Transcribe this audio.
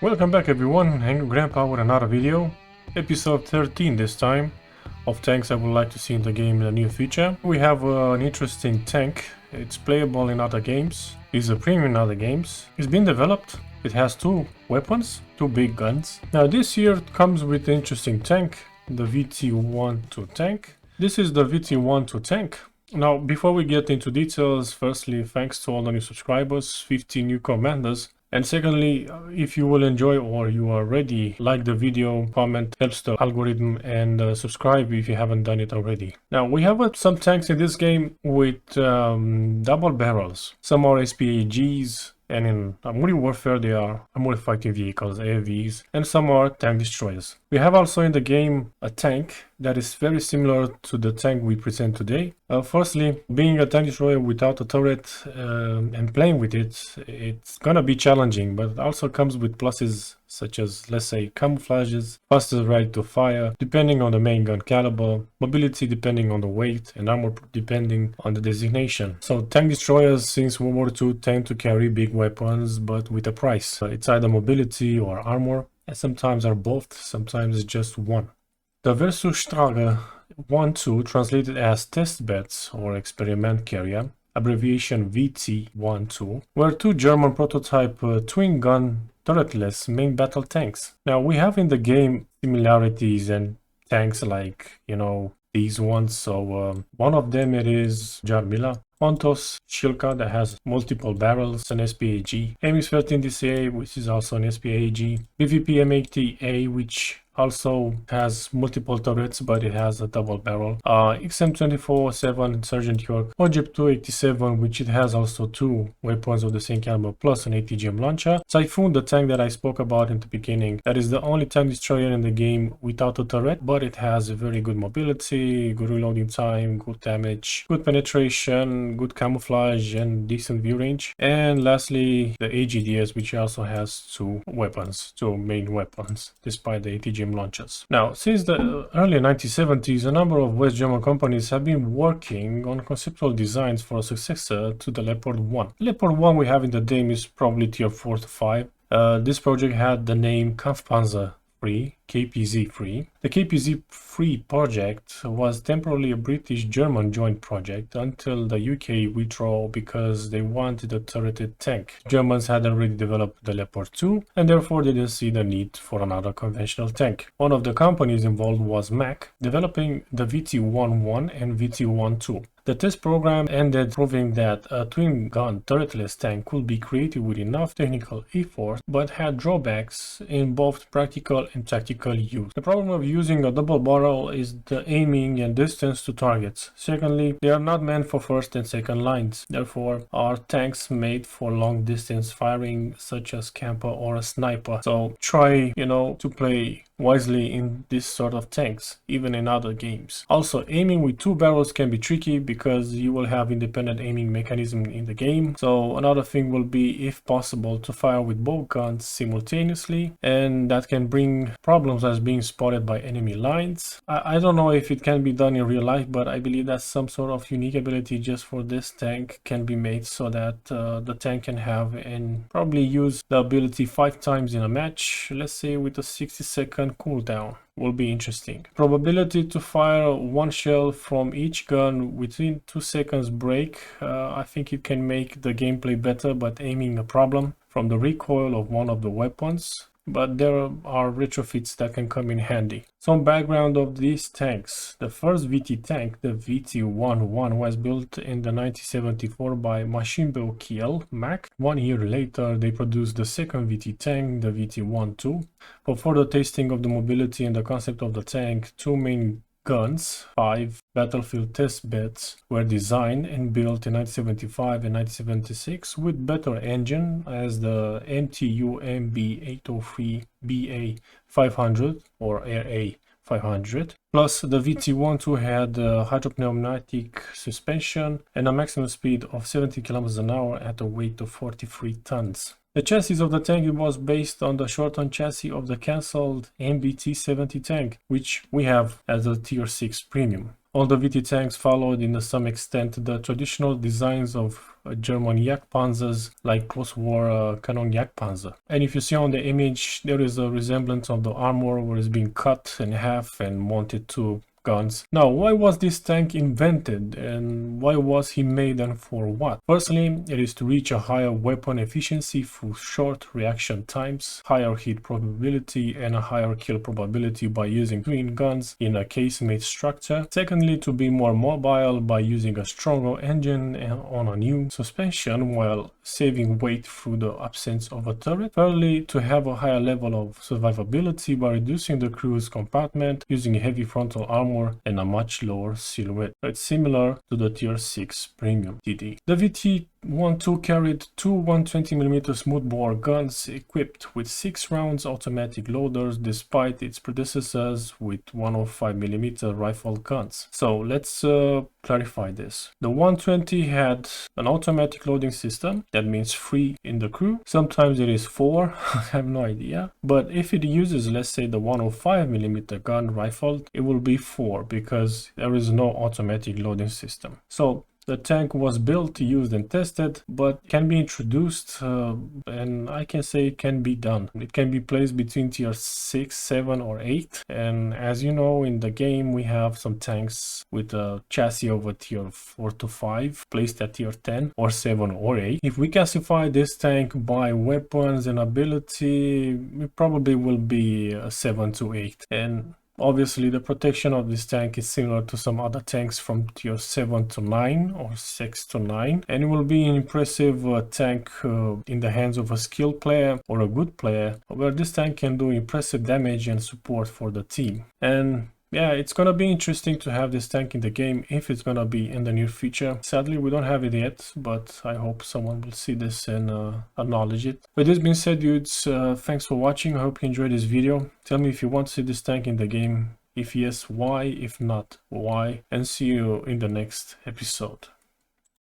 Welcome back everyone, Angry Grandpa with another video, episode 13 this time, of tanks I would like to see in the game in the near future. We have an interesting tank, it's playable in other games, it's a premium in other games, it's been developed, it has two weapons, two big guns. Now this year it comes with an interesting tank, the VT-12 tank. This is the VT-12 tank. Now before we get into details, firstly thanks to all the new subscribers, 50 new commanders. And secondly, if you will enjoy or you already like the video, comment helps the algorithm, and subscribe if you haven't done it already. Now we have some tanks in this game with double barrels. Some are SPAGs, and in Modern Warfare they are armored fighting vehicles, AAVs, and some are tank destroyers. We have also in the game a tank that is very similar to the tank we present today. Firstly, being a tank destroyer without a turret and playing with it, it's gonna be challenging, but it also comes with pluses such as, let's say, camouflages, faster rate to fire depending on the main gun caliber, mobility depending on the weight, and armor depending on the designation. So tank destroyers since World War II tend to carry big weapons but with a price. It's either mobility or armor, and sometimes are both, sometimes it's just one. The Versuchstrage 1-2, translated as test beds or experiment carrier, abbreviation VT-12, were two German prototype twin-gun turretless main battle tanks. Now we have in the game similarities and tanks like, these ones. So one of them it is Jarmila, Ontos Shilka that has multiple barrels, an SPAG, MX-13DCA which is also an SPAG, BVP M80A which also has multiple turrets but it has a double barrel, XM24-7 Sergeant York, Ojib 287 which it has also two weapons of the same caliber plus an ATGM launcher, Taifun, the tank that I spoke about in the beginning, that is the only tank destroyer in the game without a turret, but it has a very good mobility, good reloading time, good damage, good penetration, good camouflage, and decent view range. And lastly, the AGDS, which also has two main weapons, despite the ATGM launchers. Now, since the early 1970s, a number of West German companies have been working on conceptual designs for a successor to the Leopard 1. Leopard 1 we have in the game is probably tier 4 to 5. This project had the name Kampfpanzer 3, KPZ 3. The KPZ 3 project was temporarily a British-German joint project until the UK withdrew because they wanted a turreted tank. Germans had already developed the Leopard 2 and therefore they didn't see the need for another conventional tank. One of the companies involved was Mack, developing the VT-11 and VT-12. The test program ended proving that a twin-gun turretless tank could be created with enough technical effort but had drawbacks in both practical and tactical use. The problem of using a double barrel is the aiming and distance to targets. Secondly, they are not meant for first and second lines, therefore are tanks made for long distance firing such as camper or a sniper. So try, to play wisely in this sort of tanks, even in other games. Also, aiming with two barrels can be tricky because you will have independent aiming mechanism in the game. So another thing will be, if possible, to fire with both guns simultaneously, and that can bring problems as being spotted by enemy lines. I don't know if it can be done in real life, but I believe that some sort of unique ability just for this tank can be made so that the tank can have and probably use the ability 5 times in a match, let's say with a 60-second cooldown. Will be interesting. Probability to fire one shell from each gun within 2 seconds break. I think it can make the gameplay better, but aiming a problem from the recoil of one of the weapons. But there are retrofits that can come in handy. Some background of these tanks. The first VT tank, the VT-11, was built in the 1974 by Maschinenbau Kiel, Mack. 1 year later, they produced the second VT tank, the VT-12. For further tasting of the mobility and the concept of the tank, two main guns, 5 battlefield test beds, were designed and built in 1975 and 1976 with better engine as the MTU MB803 BA500 or RA500. Plus the VT-12 had hydropneumatic suspension and a maximum speed of 70 km an hour at a weight of 43 tons. The chassis of the tank was based on the shortened chassis of the cancelled MBT-70 tank, which we have as a tier 6 premium. All the VT tanks followed in some extent the traditional designs of German Jagdpanzers, like post-war cannon Jagdpanzer. And if you see on the image, there is a resemblance of the armor where it's being cut in half and mounted to guns. Now, why was this tank invented and why was he made and for what? Firstly, it is to reach a higher weapon efficiency through short reaction times, higher hit probability and a higher kill probability by using twin guns in a casemate structure. Secondly, to be more mobile by using a stronger engine on a new suspension while saving weight through the absence of a turret. Thirdly, to have a higher level of survivability by reducing the crew's compartment using heavy frontal armor and a much lower silhouette. It's similar to the Tier 6 Premium TD. The VT-12 carried two 120mm smoothbore guns equipped with 6 rounds automatic loaders despite its predecessors with 105mm rifle guns. So let's clarify this. The 120 had an automatic loading system, that means 3 in the crew. Sometimes it is 4, I have no idea. But if it uses, let's say, the 105mm gun rifle, it will be 4 because there is no automatic loading system. So the tank was built, used and tested, but can be introduced and I can say it can be done. It can be placed between tier 6, 7 or 8. And as you know, in the game we have some tanks with a chassis of a tier 4 to 5 placed at tier 10 or 7 or 8. If we classify this tank by weapons and ability, it probably will be a 7 to 8. And obviously, the protection of this tank is similar to some other tanks from tier 7 to 9 or 6 to 9, and it will be an impressive tank in the hands of a skilled player or a good player, where this tank can do impressive damage and support for the team. And yeah, it's gonna be interesting to have this tank in the game if it's gonna be in the near future. Sadly, we don't have it yet, but I hope someone will see this and acknowledge it. With this being said, dudes, thanks for watching. I hope you enjoyed this video. Tell me if you want to see this tank in the game. If yes, why? If not, why? And see you in the next episode.